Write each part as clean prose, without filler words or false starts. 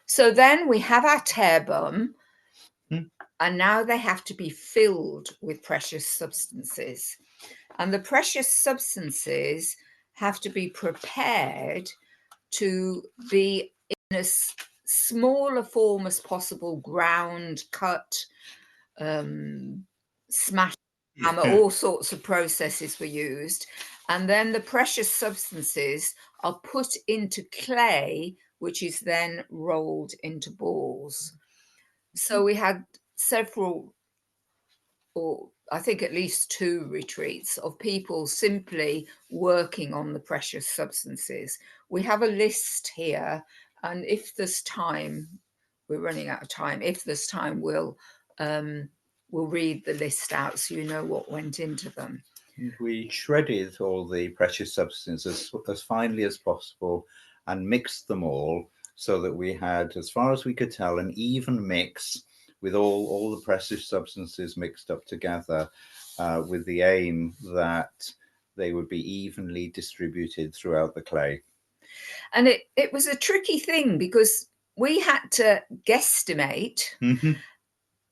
So then we have our gTérbum, Mm. and now they have to be filled with precious substances. And the precious substances have to be prepared to be in as small a form as possible, ground, cut, smash, hammer, all sorts of processes were used. And then the precious substances are put into clay, which is then rolled into balls. So we had several, or I think at least 2 retreats of people simply working on the precious substances. We have a list here, and if there's time, we're running out of time. If there's time, we'll read the list out so you know what went into them. We shredded all the precious substances as finely as possible and mixed them all so that we had, as far as we could tell, an even mix with all the precious substances mixed up together, with the aim that they would be evenly distributed throughout the clay. And it was a tricky thing because we had to guesstimate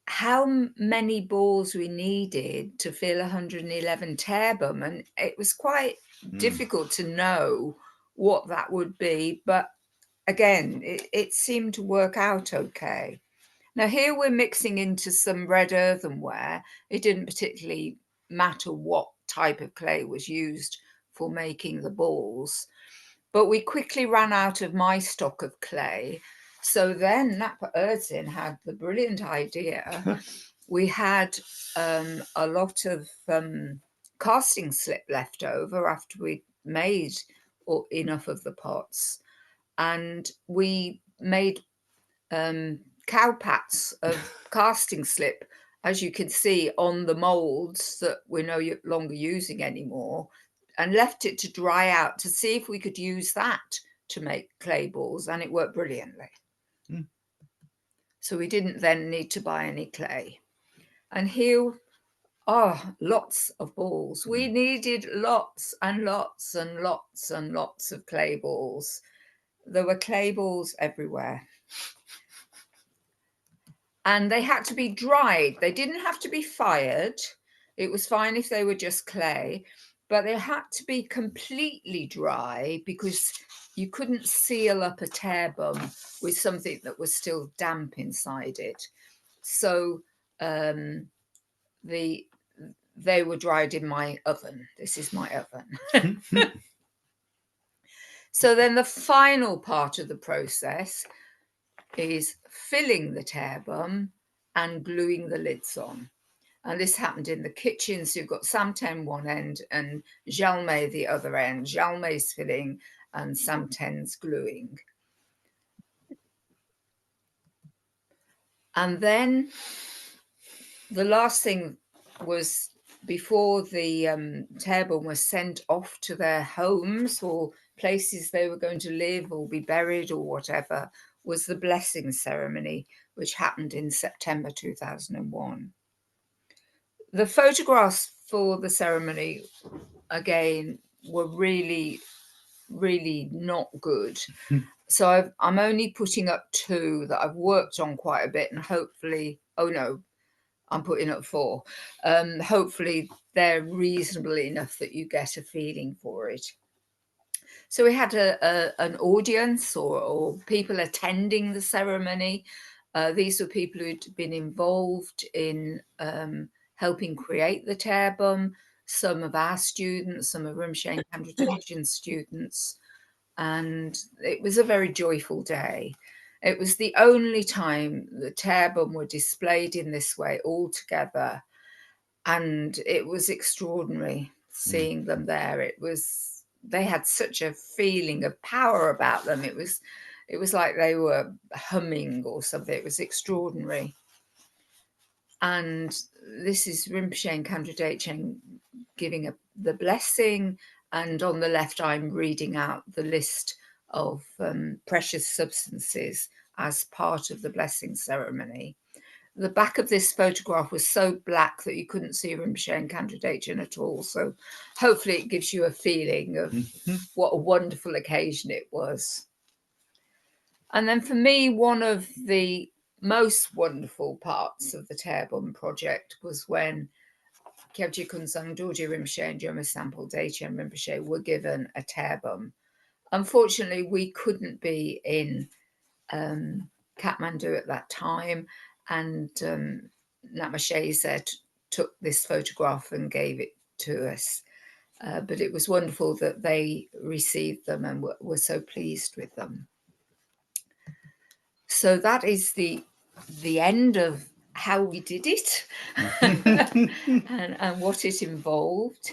how many balls we needed to fill 111 gTérbum, and it was quite difficult to know what that would be. But again, it seemed to work out okay. Now here we're mixing into some red earthenware. It didn't particularly matter what type of clay was used for making the balls, but we quickly ran out of my stock of clay. So then Napa Erdsin had the brilliant idea. We had a lot of casting slip left over after we'd made enough of the pots, and we made cowpats of casting slip, as you can see on the molds that we're no longer using anymore, and left it to dry out to see if we could use that to make clay balls, and it worked brilliantly. So we didn't then need to buy any clay. And here are lots of balls. We needed lots and lots and lots and lots of clay balls. There were clay balls everywhere. And they had to be dried. They didn't have to be fired. It was fine if they were just clay, but they had to be completely dry because you couldn't seal up a gTérbum with something that was still damp inside it. So they were dried in my oven. This is my oven. So then the final part of the process is filling the gTérbum and gluing the lids on. And this happened in the kitchen. So you've got Samten one end and Jalmé the other end. Jalmé's filling and Samten's gluing. And then the last thing was, before the gTérbum was sent off to their homes or places they were going to live or be buried or whatever, was the blessing ceremony, which happened in September 2001. The photographs for the ceremony, again, were really, really not good. So I'm only putting up 2 that I've worked on quite a bit, and hopefully, oh no, I'm putting up 4. Hopefully they're reasonable enough that you get a feeling for it. So we had an audience or people attending the ceremony. These were people who'd been involved in helping create the gTérbum, some of our students, some of Rinpoche Congregation students, and it was a very joyful day. It was the only time the gTérbum were displayed in this way all together, and it was extraordinary seeing them there. They had such a feeling of power about them. It was like they were humming or something. It was extraordinary. And this is Rinpoche and Kandra giving the blessing, and on the left I'm reading out the list of precious substances as part of the blessing ceremony. The back of this photograph was so black that you couldn't see Rinpoche and Kandra at all. So hopefully it gives you a feeling of what a wonderful occasion it was. And then for me, one of the most wonderful parts of the Tharchin project was when Kyabji Kunsang, Dorji Rinpoche and Joma Sample Dechen Rinpoche were given a Tharchin. Unfortunately, we couldn't be in Kathmandu at that time, and Namashe took this photograph and gave it to us. But it was wonderful that they received them and were so pleased with them. So that is the end of how we did it and what it involved.